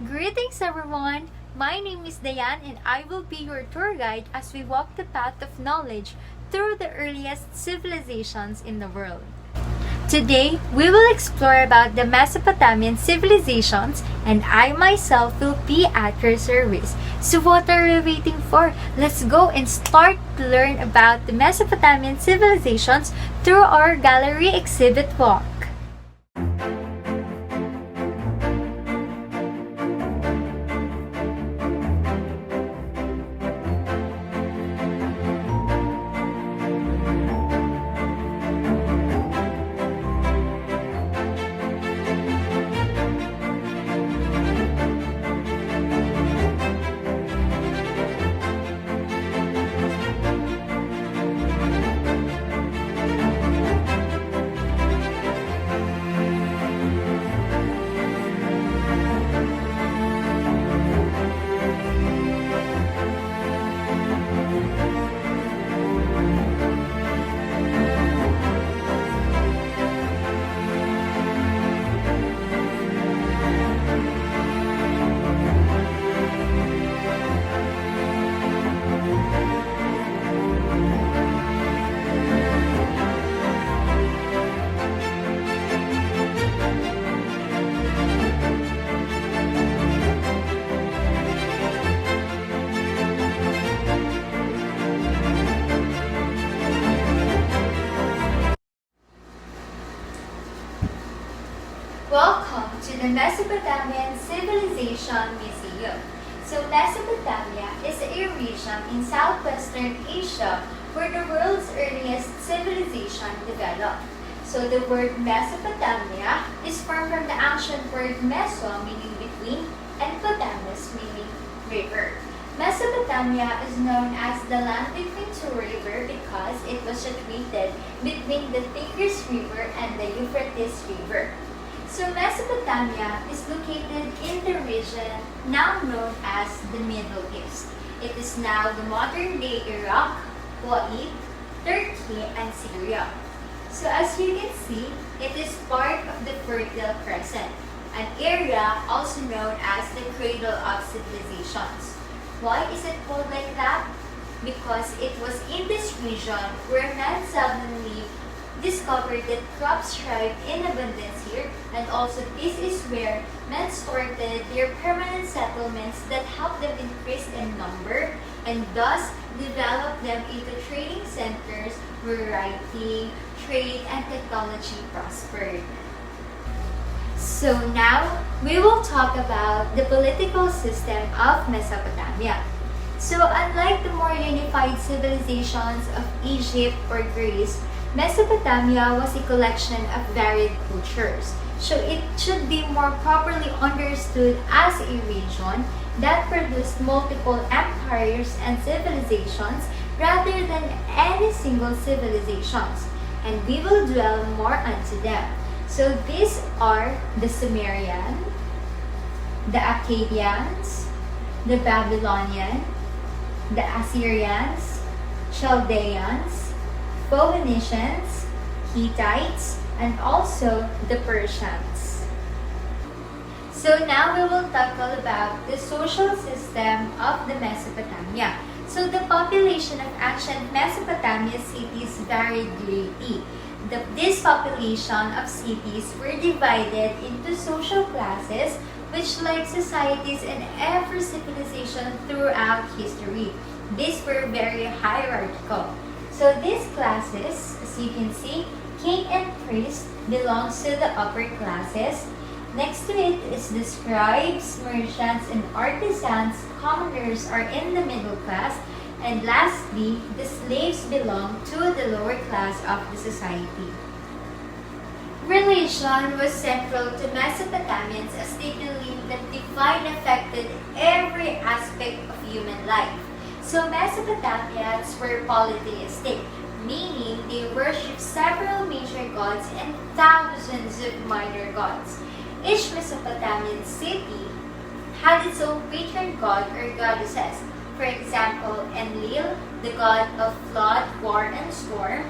Greetings everyone! My name is Dayan and I will be your tour guide as we walk the path of knowledge through the earliest civilizations in the world. Today, we will explore about the Mesopotamian civilizations and I myself will be at your service. So what are we waiting for? Let's go and start to learn about the Mesopotamian civilizations through our gallery exhibit walk. Welcome to the Mesopotamian Civilization Museum. So Mesopotamia is a region in southwestern Asia where the world's earliest civilization developed. So the word Mesopotamia is formed from the ancient word meso meaning between and potamus meaning river. Mesopotamia is known as the land between two rivers because it was situated between the Tigris River and the Euphrates River. So Mesopotamia is located in the region now known as the Middle East. It is now the modern-day Iraq, Kuwait, Turkey, and Syria. So as you can see, it is part of the Fertile Crescent, an area also known as the Cradle of Civilizations. Why is it called like that? Because it was in this region where man suddenly discovered that crops thrive in abundance here, and also this is where men started their permanent settlements that helped them increase in number and thus develop them into trading centers where writing, trade, and technology prospered. So now, we will talk about the political system of Mesopotamia. So unlike the more unified civilizations of Egypt or Greece, Mesopotamia was a collection of varied cultures, so it should be more properly understood as a region that produced multiple empires and civilizations rather than any single civilizations, and we will dwell more onto them. So these are the Sumerian, the Akkadians, the Babylonian, the Assyrians, Chaldeans, Phoenicians, Hittites, and also the Persians. So now we will tackle about the social system of the Mesopotamia. So the population of ancient Mesopotamia cities varied greatly. This population of cities were divided into social classes which like societies in every civilization throughout history. These were very hierarchical. So these classes, as you can see, king and priest belongs to the upper classes. Next to it is the scribes, merchants, and artisans. Commoners are in the middle class. And lastly, the slaves belong to the lower class of the society. Religion was central to Mesopotamians as they believed that divine affected every aspect of human life. So Mesopotamians were polytheistic, meaning they worshipped several major gods and thousands of minor gods. Each Mesopotamian city had its own patron god or goddesses. For example, Enlil, the god of flood, war, and storm,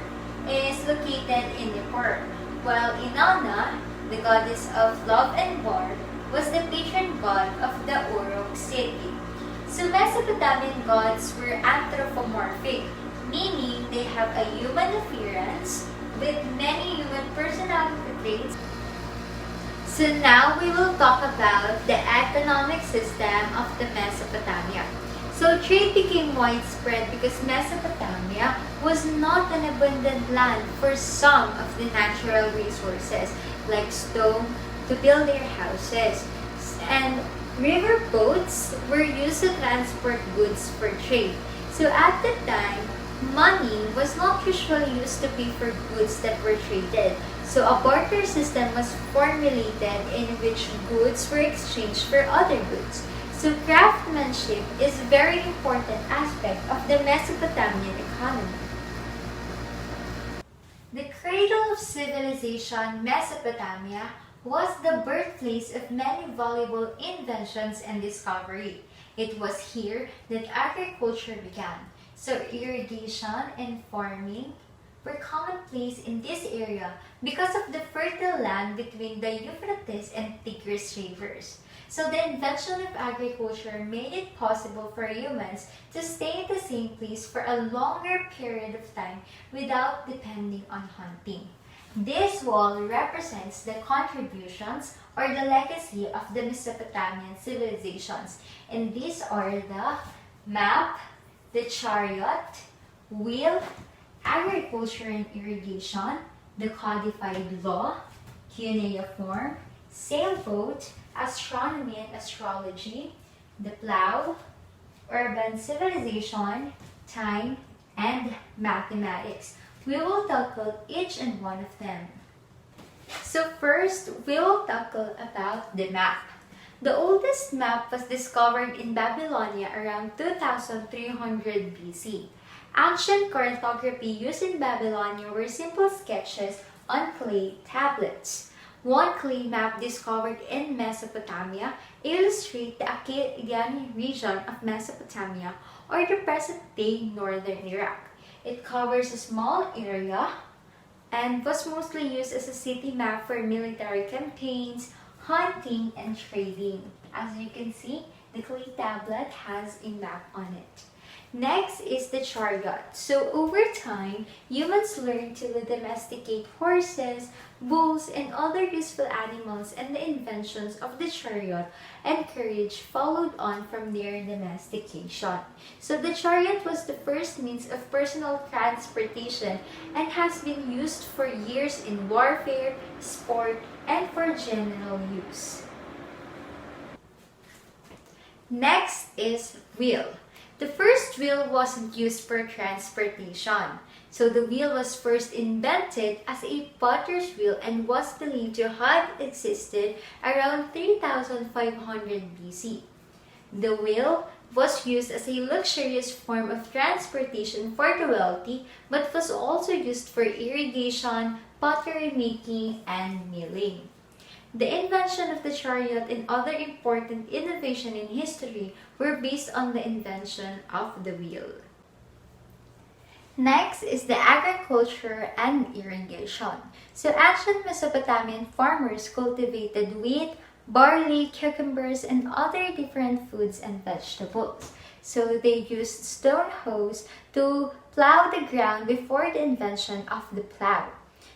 is located in Nippur, while Inanna, the goddess of love and war, was the patron god of the Uruk city. So Mesopotamian gods were anthropomorphic, meaning they have a human appearance with many human personality traits. So now we will talk about the economic system of the Mesopotamia. So trade became widespread because Mesopotamia was not an abundant land for some of the natural resources like stone to build their houses. And river boats were used to transport goods for trade. So at the time, money was not usually used to pay for goods that were traded. So a barter system was formulated in which goods were exchanged for other goods. So craftsmanship is a very important aspect of the Mesopotamian economy. The cradle of civilization, Mesopotamia, was the birthplace of many valuable inventions and discovery. It was here that agriculture began. So irrigation and farming were commonplace in this area because of the fertile land between the Euphrates and Tigris rivers. So the invention of agriculture made it possible for humans to stay in the same place for a longer period of time without depending on hunting. This wall represents the contributions or the legacy of the Mesopotamian civilizations, and these are the map, the chariot, wheel, agriculture and irrigation, the codified law, cuneiform, sailboat, astronomy and astrology, the plow, urban civilization, time, and mathematics. We will tackle each and one of them. So first, we will tackle about the map. The oldest map was discovered in Babylonia around 2300 BC. Ancient cartography used in Babylonia were simple sketches on clay tablets. One clay map discovered in Mesopotamia illustrates the Akkadian region of Mesopotamia or the present-day northern Iraq. It covers a small area and was mostly used as a city map for military campaigns, hunting, and trading. As you can see, the clay tablet has a map on it. Next is the chariot. So over time, humans learned to domesticate horses, bulls, and other useful animals, and the inventions of the chariot and carriage followed on from their domestication. So the chariot was the first means of personal transportation and has been used for years in warfare, sport, and for general use. Next is wheel. The first wheel wasn't used for transportation. So the wheel was first invented as a potter's wheel and was believed to have existed around 3500 BC. The wheel was used as a luxurious form of transportation for the wealthy, but was also used for irrigation, pottery making, and milling. The invention of the chariot and other important innovations in history were based on the invention of the wheel. Next is the agriculture and irrigation. So ancient Mesopotamian farmers cultivated wheat, barley, cucumbers, and other different foods and vegetables. So they used stone hoes to plow the ground before the invention of the plow.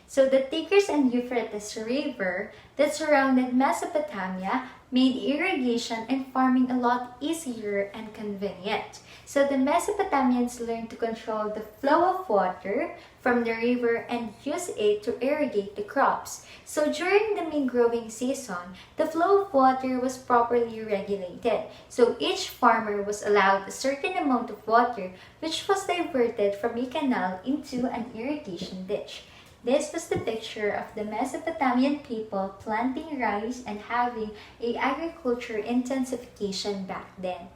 So the Tigris and Euphrates River that surrounded Mesopotamia made irrigation and farming a lot easier and convenient. So the Mesopotamians learned to control the flow of water from the river and use it to irrigate the crops. So during the main growing season, the flow of water was properly regulated. So each farmer was allowed a certain amount of water which was diverted from a canal into an irrigation ditch. This was the picture of the Mesopotamian people planting rice and having a agriculture intensification back then.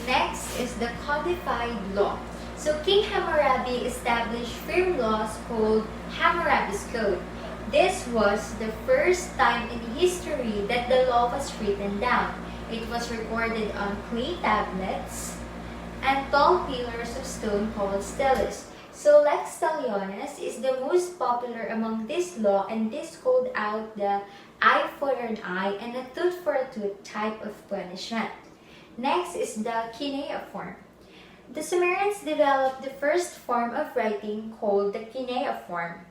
Next is the codified law. So King Hammurabi established firm laws called Hammurabi's Code. This was the first time in history that the law was written down. It was recorded on clay tablets and tall pillars of stone called steles. So Lex Talionis is the most popular among this law, and this called out the eye for an eye and a tooth for a tooth type of punishment. Next is the cuneiform. The Sumerians developed the first form of writing called the cuneiform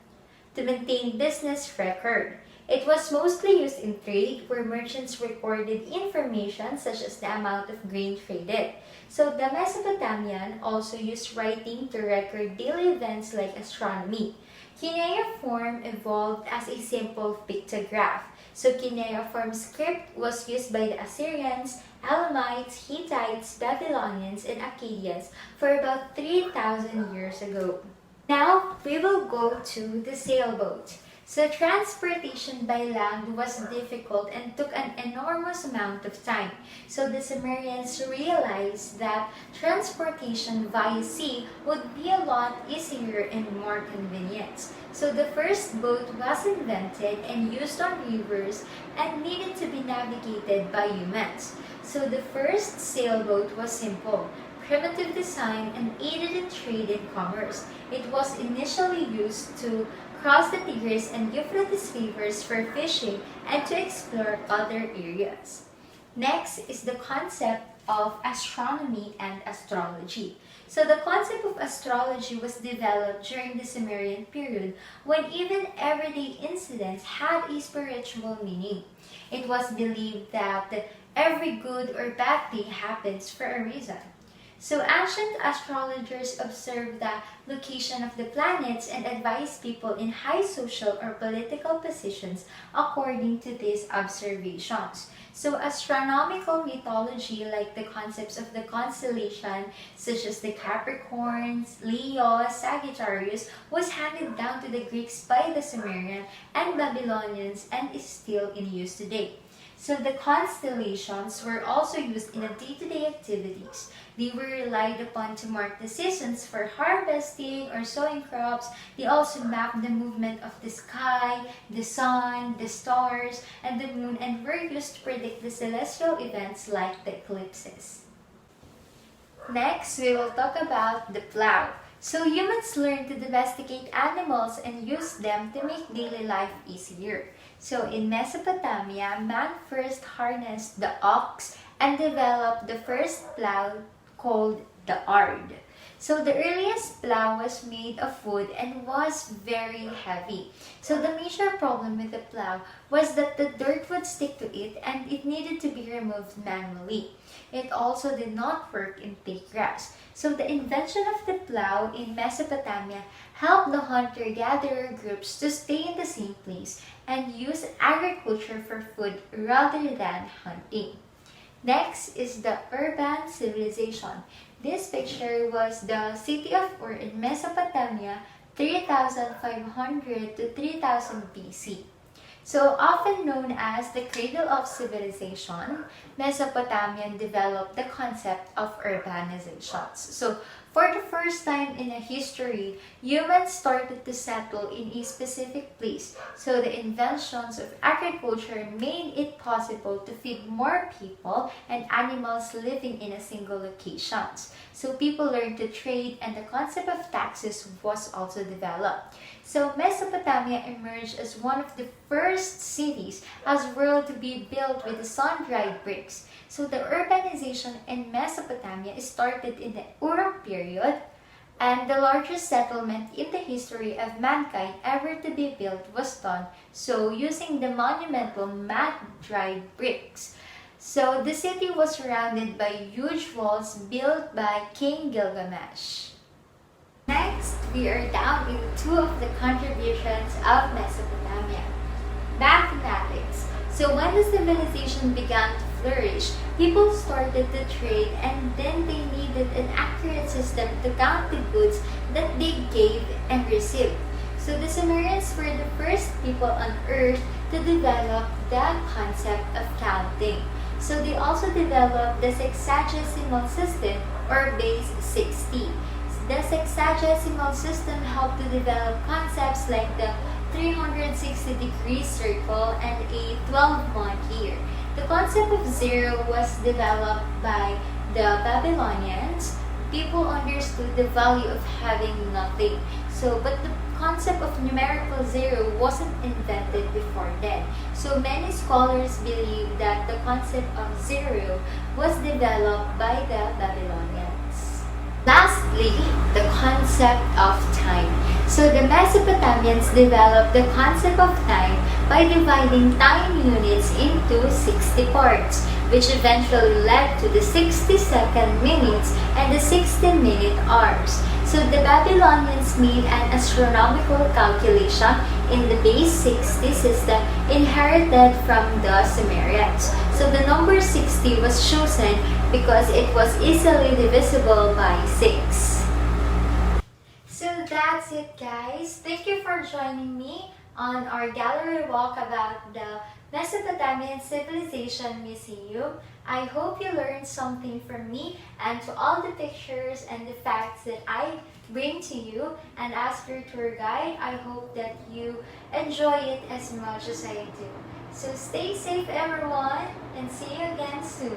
to maintain business record. It was mostly used in trade where merchants recorded information such as the amount of grain traded. So the Mesopotamian also used writing to record daily events like astronomy. Cuneiform evolved as a simple pictograph. So cuneiform script was used by the Assyrians, Elamites, Hittites, Babylonians, and Akkadians for about 3,000 years ago. Now, we will go to the sailboat. So transportation by land was difficult and took an enormous amount of time. So the Sumerians realized that transportation via sea would be a lot easier and more convenient. So the first boat was invented and used on rivers and needed to be navigated by humans. So the first sailboat was simple, primitive design, and aided in trade and commerce. It was initially used to cross the Tigris and Euphrates rivers for fishing and to explore other areas. Next is the concept of astronomy and astrology. So the concept of astrology was developed during the Sumerian period when even everyday incidents had a spiritual meaning. It was believed that every good or bad thing happens for a reason. So ancient astrologers observed the location of the planets and advised people in high social or political positions according to these observations. So astronomical mythology, like the concepts of the constellation such as the Capricorns, Leo, Sagittarius, was handed down to the Greeks by the Sumerian and Babylonians and is still in use today. So the constellations were also used in day-to-day activities. They were relied upon to mark the seasons for harvesting or sowing crops. They also mapped the movement of the sky, the sun, the stars, and the moon, and were used to predict the celestial events like the eclipses. Next, we will talk about the plow. So humans learned to domesticate animals and use them to make daily life easier. So in Mesopotamia, man first harnessed the ox and developed the first plow called the ard. So the earliest plow was made of wood and was very heavy. So the major problem with the plow was that the dirt would stick to it and it needed to be removed manually. It also did not work in thick grass. So the invention of the plow in Mesopotamia helped the hunter-gatherer groups to stay in the same place and use agriculture for food rather than hunting. Next is the urban civilization. This picture was the city of Ur in Mesopotamia 3500 to 3000 BC. So often known as the cradle of civilization, Mesopotamian developed the concept of urbanizations. So for the first time in history, humans started to settle in a specific place. So the inventions of agriculture made it possible to feed more people and animals living in a single location. So people learned to trade and the concept of taxes was also developed. So Mesopotamia emerged as one of the first cities as world to be built with sun-dried bricks. So the urbanization in Mesopotamia started in the Uruk period, and the largest settlement in the history of mankind ever to be built was done so using the monumental mat-dried bricks. So the city was surrounded by huge walls built by King Gilgamesh. Next, we are down in two of the contributions of Mesopotamia. Mathematics. So when the civilization began to flourish, people started to trade and then they needed an accurate system to count the goods that they gave and received. So the Sumerians were the first people on earth to develop the concept of counting. So they also developed the sexagesimal system or base 60. The sexagesimal system helped to develop concepts like the 360-degree circle and a 12-month year. The concept of zero was developed by the Babylonians. people understood the value of having nothing. But the concept of numerical zero wasn't invented before then. So many scholars believe that the concept of zero was developed by the Babylonians. Lastly, the concept of time. So the Mesopotamians developed the concept of time by dividing time units into 60 parts, which eventually led to the 60-second minutes and the 60-minute hours. So the Babylonians made an astronomical calculation in the base 60 system inherited from the Sumerians. So the number 60 was chosen because it was easily divisible by 6. So that's it, guys. Thank you for joining me on our gallery walk about the Mesopotamian Civilization Museum. I hope you learned something from me and to all the pictures and the facts that I bring to you. And as your tour guide, I hope that you enjoy it as much as I do. So stay safe, everyone, and see you again soon.